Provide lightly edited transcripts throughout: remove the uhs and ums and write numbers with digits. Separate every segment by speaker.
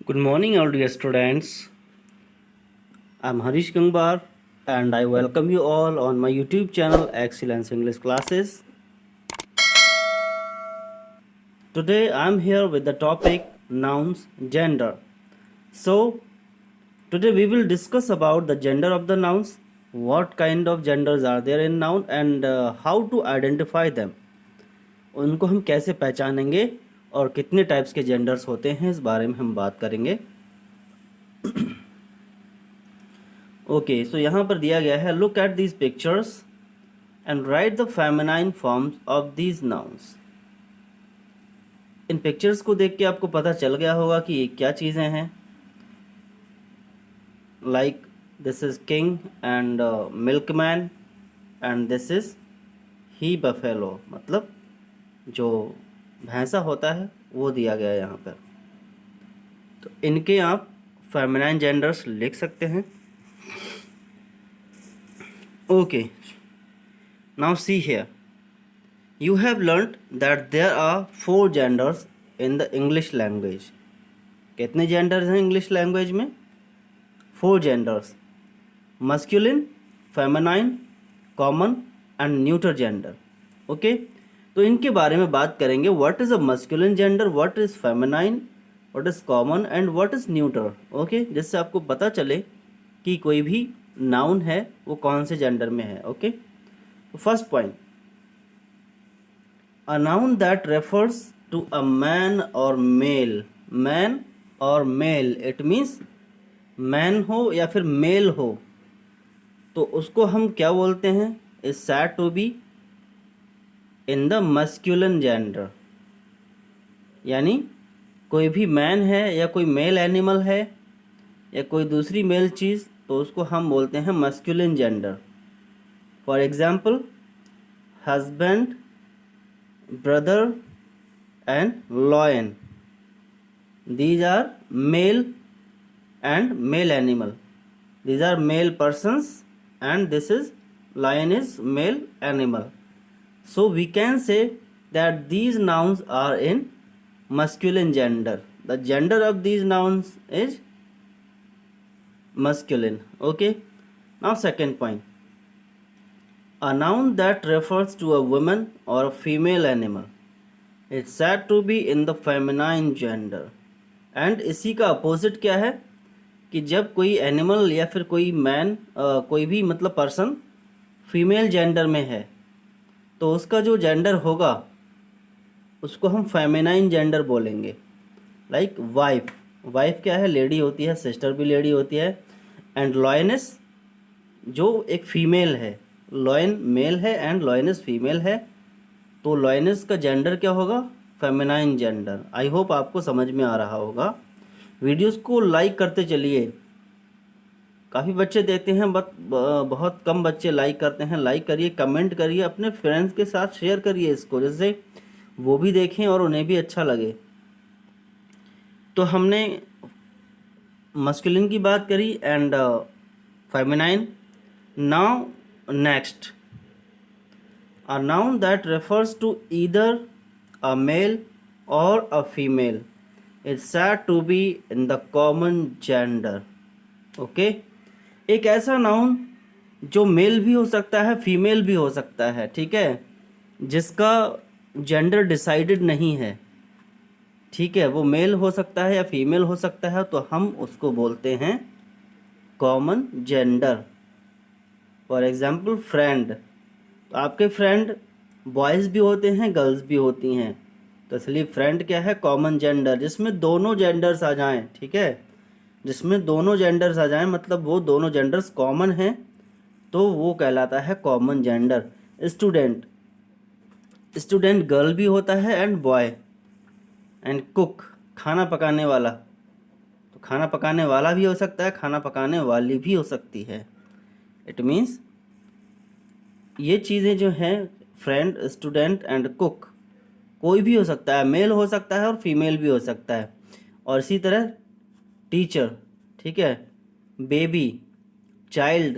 Speaker 1: Good morning, all dear students. I'm Harish Gangbar and I welcome you all on my YouTube channel Excellence English Classes. Today I'm here with the topic nouns gender. So today we will discuss about the gender of the nouns, what kind of genders are there in noun and how to identify them. उनको हम कैसे पहचानेंगे और कितने types के genders होते हैं इस बारे में हम बात करेंगे। ओके सो यहाँ पर दिया गया है look at these pictures and right the feminine forms of these nouns. In pictures को देख के आपको पता चल गया होगा कि ये क्या चीज़ें हैं। Like this is king and milkman and this is he buffalo, मतलब जो भैंसा होता है वो दिया गया है यहाँ पर। तो इनके आप फेमिनाइन जेंडर्स लिख सकते हैं। Okay, now see here. You have learnt that there are 4 genders in the English language. कितने genders हैं English language में? 4 genders. Masculine, feminine, common and neuter gender. Okay? तो इनके बारे में बात करेंगे. What is a masculine gender? What is feminine? What is common and what is neuter? Okay? जिससे आपको पता चले कि कोई भी नाउन है वो कौन से जेंडर में है। Okay, first point, a noun that refers to a man और मेल। मैन और मेल, इट मीन्स मैन हो या फिर मेल हो तो उसको हम क्या बोलते हैं? Is said to be in the masculine gender. यानी कोई भी मैन है या कोई मेल एनिमल है या कोई दूसरी मेल चीज़ तो उसको हम बोलते हैं masculine gender. For example husband, brother and lion, these are male and male animal, these are male persons and this is lion is male animal. So we can say that these nouns are in masculine gender. The gender of these nouns is masculine. Okay, now second point, a noun that refers to a woman or a female animal, it's said to be in the feminine gender. and इसी का opposite क्या है कि जब कोई animal या फिर कोई मैन कोई भी मतलब पर्सन फीमेल जेंडर में है तो उसका जो जेंडर होगा उसको हम फेमिनाइन जेंडर बोलेंगे। लाइक वाइफ, वाइफ क्या है? लेडी होती है, सिस्टर भी लेडी होती है। एंड लॉयनेस जो एक फीमेल है, लॉयन मेल है एंड लॉयनेस फीमेल है, तो लॉयनेस का जेंडर क्या होगा? Feminine gender. आई होप आपको समझ में आ रहा होगा। वीडियोस को लाइक करते चलिए, काफ़ी बच्चे देखते हैं बट बहुत कम बच्चे लाइक करते हैं। लाइक करिए, कमेंट करिए, अपने फ्रेंड्स के साथ शेयर करिए इसको, जिससे वो भी देखें और उन्हें भी अच्छा लगे। तो हमने मस्कुलिन की बात करी and feminine. Now next, a noun that refers to either a male or a female is said to be in the common gender. Okay, एक ऐसा नाउन जो मेल भी हो सकता है, फीमेल भी हो सकता है, ठीक है, जिसका जेंडर डिसाइडेड नहीं है, ठीक है, वो मेल हो सकता है या फीमेल हो सकता है, तो हम उसको बोलते हैं common gender. For example friend, तो आपके फ्रेंड बॉयज़ भी होते हैं, गर्ल्स भी होती हैं, तो इसलिए फ्रेंड क्या है? कॉमन जेंडर, जिसमें दोनों जेंडर्स आ जाएं, ठीक है, जिसमें दोनों जेंडर्स आ जाएं, मतलब वो दोनों जेंडर्स कॉमन हैं, तो वो कहलाता है common gender. Student, student girl भी होता है एंड बॉय। एंड कुक, खाना पकाने वाला, तो खाना पकाने वाला भी हो सकता है, खाना पकाने वाली भी हो सकती है। इट मीन्स ये चीज़ें जो हैं, फ्रेंड, स्टूडेंट एंड कुक, कोई भी हो सकता है, मेल हो सकता है और फीमेल भी हो सकता है। और इसी तरह टीचर, ठीक है, बेबी, चाइल्ड,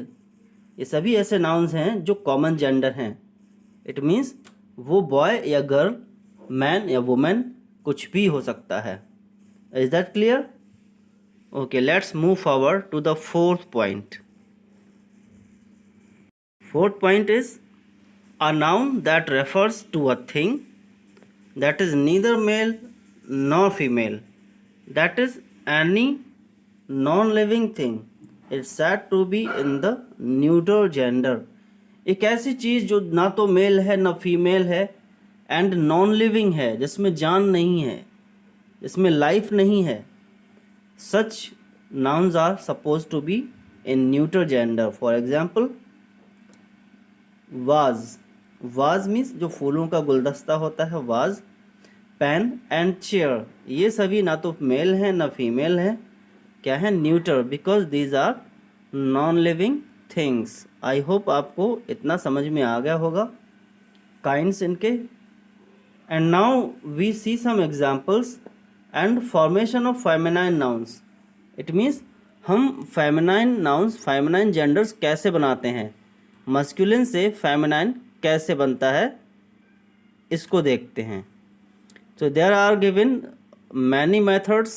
Speaker 1: ये सभी ऐसे नाउन्स हैं जो कॉमन जेंडर हैं। इट मीन्स वो बॉय या गर्ल, मैन या वुमेन कुछ भी हो सकता है। Is that clear? Okay, let's move forward to the fourth point. Fourth point is a noun that refers to a thing that is neither male nor female. That is any non-living thing. It's said to be in the neuter gender. एक ऐसी चीज़ जो ना तो mail है ना female है and non living है, जिसमें जान नहीं है, जिसमें लाइफ नहीं है. Such nouns are supposed to be in neuter gender. For example, vase. Vase means जो फूलों का गुलदस्ता होता है, वाज. पेन एंड चेयर, ये सभी ना तो मेल हैं ना फीमेल हैं. क्या है? Neuter, because these are non living things. I hope आपको इतना समझ में आ गया होगा काइंड्स इनके. And now we see some examples and formation of feminine nouns. It means हम फेमिनाइन नाउन्स, फेमिनाइन जेंडर्स कैसे बनाते हैं, मस्कुलिन से फेमिनाइन कैसे बनता है, इसको देखते हैं. So there are given many methods.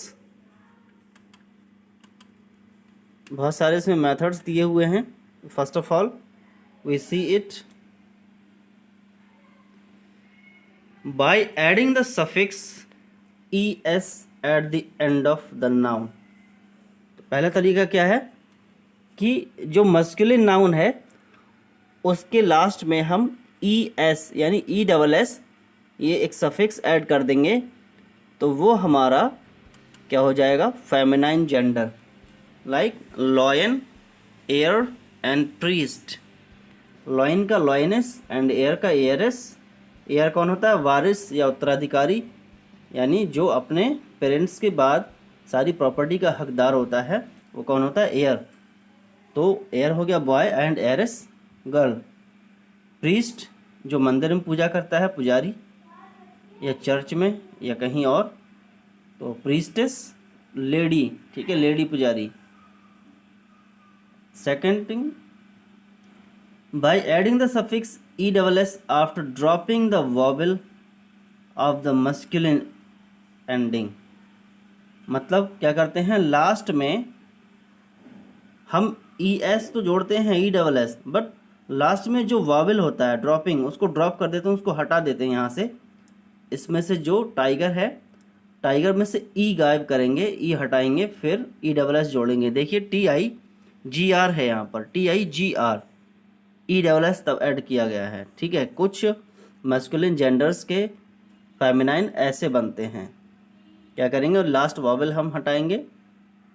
Speaker 1: बहुत सारे इसमें methods दिए हुए हैं. First of all, we see it by adding the suffix es at the end of the noun. तो पहला तरीका क्या है कि जो मस्कुलिन नाउन है उसके लास्ट में हम es यानी ESS ये एक सफिक्स ऐड कर देंगे, तो वो हमारा क्या हो जाएगा? Feminine gender. Like lion, air and priest. Lion का लॉयनेस एंड एयर का एयरस. एयर कौन होता है? वारिस या उत्तराधिकारी, यानी जो अपने पेरेंट्स के बाद सारी प्रॉपर्टी का हकदार होता है, वो कौन होता है? एयर. तो एयर हो गया boy and Aires girl. Priest जो मंदिर में पूजा करता है, पुजारी, या चर्च में या कहीं और, तो प्रीस्टेस लेडी. ठीक है, लेडी पुजारी. Second thing, by adding the suffix ESS after dropping the vowel of the masculine ending. मतलब क्या करते हैं, लास्ट में हम ES तो जोड़ते हैं ESS, बट लास्ट में जो वॉवेल होता है ड्रॉपिंग, उसको ड्रॉप कर देते हैं, उसको हटा देते हैं यहाँ से. इसमें से जो टाइगर है, टाइगर में से ई गायब करेंगे, ई हटाएंगे, फिर ESS जोड़ेंगे. देखिए TIGR है यहाँ पर, TIGR, ESS तब ऐड किया गया है. ठीक है, कुछ मैस्कुलिन जेंडर्स के फेमिनाइन ऐसे बनते हैं. क्या करेंगे? लास्ट वॉवेल हम हटाएंगे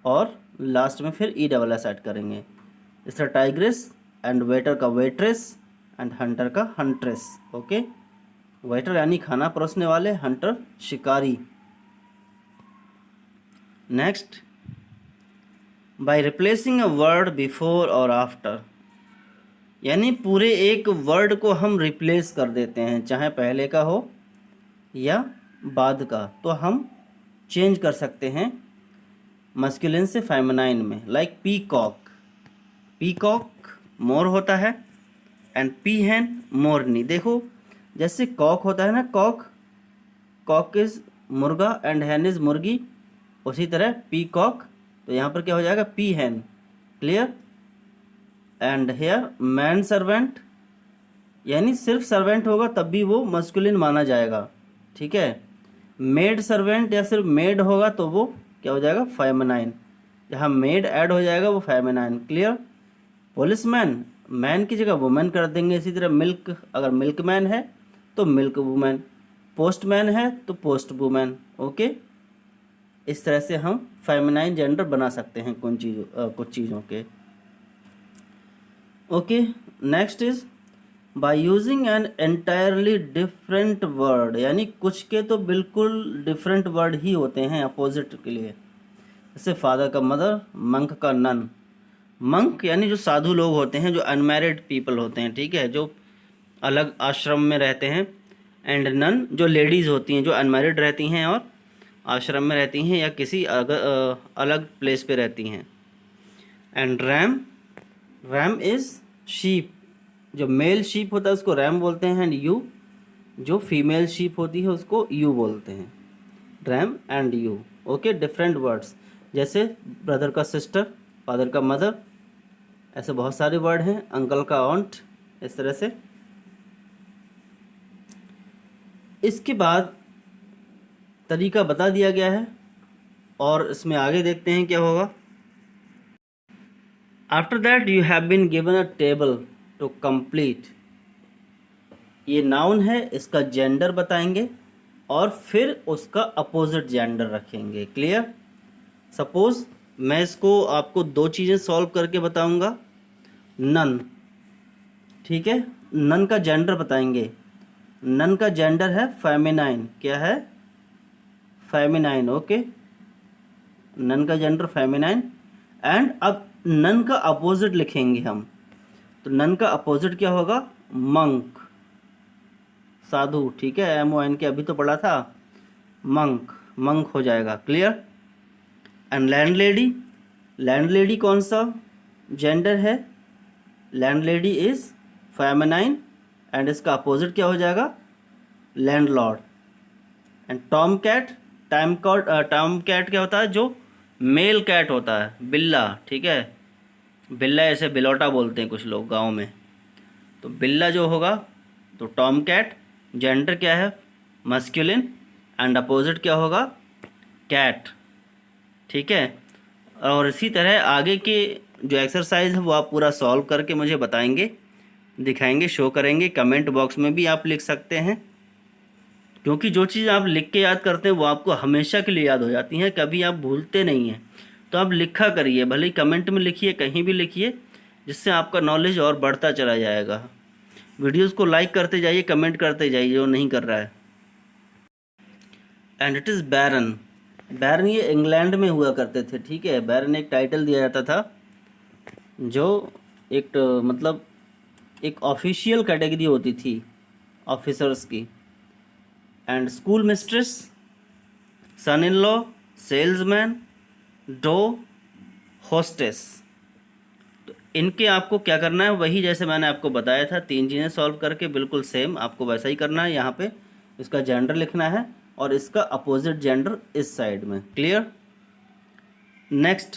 Speaker 1: और लास्ट में फिर ESS ऐड करेंगे. इस तरह टाइग्रेस एंड वेटर का वेट्रेस एंड हंटर का हंट्रेस. ओके, वेटर यानी खाना परोसने वाले, हंटर शिकारी. Next, by replacing a word before और आफ्टर, यानी पूरे एक वर्ड को हम रिप्लेस कर देते हैं, चाहे पहले का हो या बाद का, तो हम चेंज कर सकते हैं मस्कुलिन से फेमिनाइन में. Like peacock. पीकॉक मोर होता है एंड पीहेन मोरनी. देखो जैसे कॉक होता है ना, कॉक इज मुर्गा एंड हैन इज मुर्गी, उसी तरह पीकॉक, तो यहाँ पर क्या हो जाएगा? Peahen. Clear? And here man servant, यानी सिर्फ सर्वेंट होगा तब भी वो मस्कुलिन माना जाएगा. ठीक है, मेड सर्वेंट या सिर्फ मेड होगा तो वो क्या हो जाएगा? फेमिनाइन. जहाँ मेड ऐड हो जाएगा वो फेमिनाइन. क्लियर? पुलिसमैन, मैन की जगह वुमेन कर देंगे. इसी तरह मिल्क, अगर मिल्कमैन है तो मिल्क वुमेन, पोस्टमैन है तो पोस्ट वुमेन. ओके, इस तरह से हम फेमिनाइन जेंडर बना सकते हैं कुछ चीज़ों के. Okay, next is by using an entirely different word, यानी कुछ के तो बिल्कुल डिफरेंट वर्ड ही होते हैं अपोजिट के लिए. जैसे फादर का मदर, मंक का नन. मंक यानी जो साधु लोग होते हैं, जो अनमैरिड पीपल होते हैं. ठीक है, जो अलग आश्रम में रहते हैं. एंड नन जो लेडीज़ होती हैं, जो अनमैरिड रहती हैं और आश्रम में रहती हैं या किसी अलग प्लेस पे रहती हैं. And RAM, RAM is sheep. जो मेल शीप होता है उसको रैम बोलते हैं. एंड यू, जो फीमेल शीप होती है उसको यू बोलते हैं. RAM and you. Okay, different words. जैसे ब्रदर का सिस्टर, फादर का मदर, ऐसे बहुत सारे वर्ड हैं, अंकल का ऑन्ट, इस तरह से। इसके बाद तरीका बता दिया गया है और इसमें आगे देखते हैं क्या होगा। After that you have been given a table to complete. ये नाउन है, इसका जेंडर बताएंगे और फिर उसका अपोजिट जेंडर रखेंगे। क्लियर? सपोज मैं इसको आपको दो चीज़ें सॉल्व करके बताऊंगा। नन, ठीक है, नन का जेंडर बताएंगे। नन का जेंडर है फेमिनाइन। क्या है? फेमिनाइन। ओके, नन का जेंडर फेमिनाइन। एंड अब नन का अपोजिट लिखेंगे हम, तो नन का अपोजिट क्या होगा? मंक, साधु। ठीक है, MON के अभी तो पढ़ा था, मंक, मंक हो जाएगा। क्लियर? एंड लैंडलेडी, लैंडलेडी कौन सा जेंडर है? लैंडलेडी इज फेमिनाइन एंड इसका अपोजिट क्या हो जाएगा? Landlord. And tom cat, tom cat क्या होता है? जो मेल कैट होता है, बिल्ला। ठीक है, बिल्ला ऐसे बिलौटा बोलते हैं कुछ लोग गांव में, तो बिल्ला जो होगा तो टॉम कैट। जेंडर क्या है? मस्कुलिन एंड अपोजिट क्या होगा? कैट। ठीक है, और इसी तरह आगे के जो एक्सरसाइज है वो आप पूरा सॉल्व करके मुझे बताएंगे, दिखाएंगे, शो करेंगे। कमेंट बॉक्स में भी आप लिख सकते हैं, क्योंकि जो चीज़ आप लिख के याद करते हैं वो आपको हमेशा के लिए याद हो जाती हैं, कभी आप भूलते नहीं हैं। तो आप लिखा करिए, भले ही कमेंट में लिखिए, कहीं भी लिखिए, जिससे आपका नॉलेज और बढ़ता चला जाएगा। वीडियोज़ को लाइक करते जाइए, कमेंट करते जाइए जो नहीं कर रहा है। एंड इट इज़ बैरन। बैरन ये इंग्लैंड में हुआ करते थे। ठीक है, बैरन एक टाइटल दिया जाता था जो एक मतलब एक ऑफिशियल कैटेगरी होती थी ऑफिसर्स की। And school mistress, son in law, salesman, doe, hostess. तो इनके आपको क्या करना है? वही जैसे मैंने आपको बताया था, तीन चीज़ें सॉल्व करके बिल्कुल सेम आपको वैसा ही करना है। यहाँ पे इसका जेंडर लिखना है और इसका अपोजिट जेंडर इस साइड में। Clear? Next,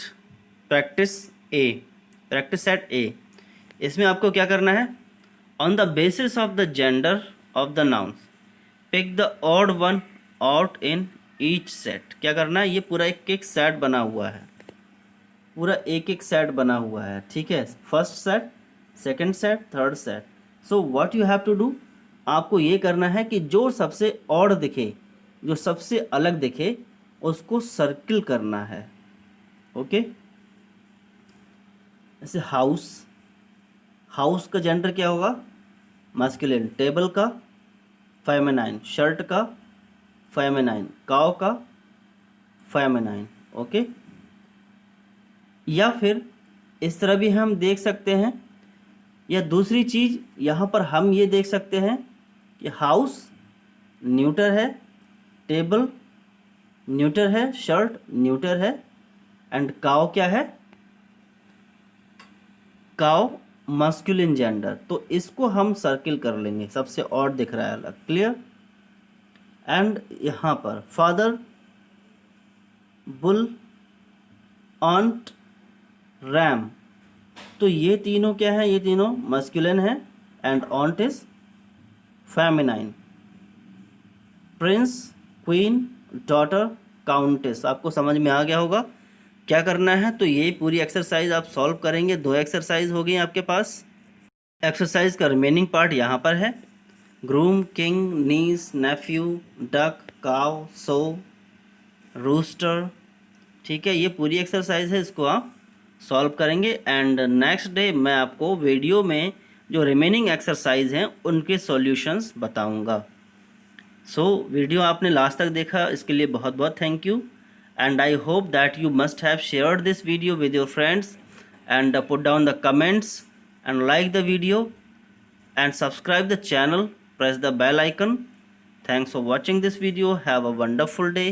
Speaker 1: practice A, practice set A. इसमें आपको क्या करना है? On the basis of the gender of the nouns pick the odd one out in each set. क्या करना है? ये पूरा एक एक सेट बना हुआ है, पूरा एक एक सेट बना हुआ है। ठीक है, first set, second set, third set. So what you have to do, आपको ये करना है कि जो सबसे ऑड दिखे, जो सबसे अलग दिखे, उसको सर्किल करना है। ओके, जैसे हाउस, हाउस का जेंडर क्या होगा? मस्कुलिन। टेबल का फेमिनाइन, शर्ट का फेमिनाइन, काव का फेमिनाइन। ओके, या फिर इस तरह भी हम देख सकते हैं, या दूसरी चीज़ यहाँ पर हम ये देख सकते हैं कि हाउस न्यूटर है, टेबल न्यूटर है, शर्ट न्यूटर है, एंड काव क्या है? काव मस्कुलिन जेंडर। तो इसको हम सर्किल कर लेंगे, सबसे और दिख रहा है अलग। क्लियर? एंड यहाँ पर फादर, बुल, ऑन्ट, रैम। तो ये तीनों क्या है? ये तीनों मस्कुलिन है and ऑन्ट is feminine. Prince, queen, daughter, countess. आपको समझ में आ गया होगा क्या करना है। तो ये पूरी एक्सरसाइज आप सॉल्व करेंगे। दो एक्सरसाइज हो गई आपके पास। एक्सरसाइज का रिमेनिंग पार्ट यहाँ पर है। ग्रूम, किंग, नीस, नेफ्यू, डक, काव, सो, रूस्टर। ठीक है, ये पूरी एक्सरसाइज है, इसको आप सॉल्व करेंगे। एंड नेक्स्ट डे मैं आपको वीडियो में जो रिमेनिंग एक्सरसाइज हैं उनके सॉल्यूशंस बताऊंगा। सो वीडियो आपने लास्ट तक देखा, इसके लिए बहुत बहुत thank you. And I hope that you must have shared this video with your friends and put down the comments and like the video and subscribe the channel, press the bell icon. Thanks for watching this video. Have a wonderful day.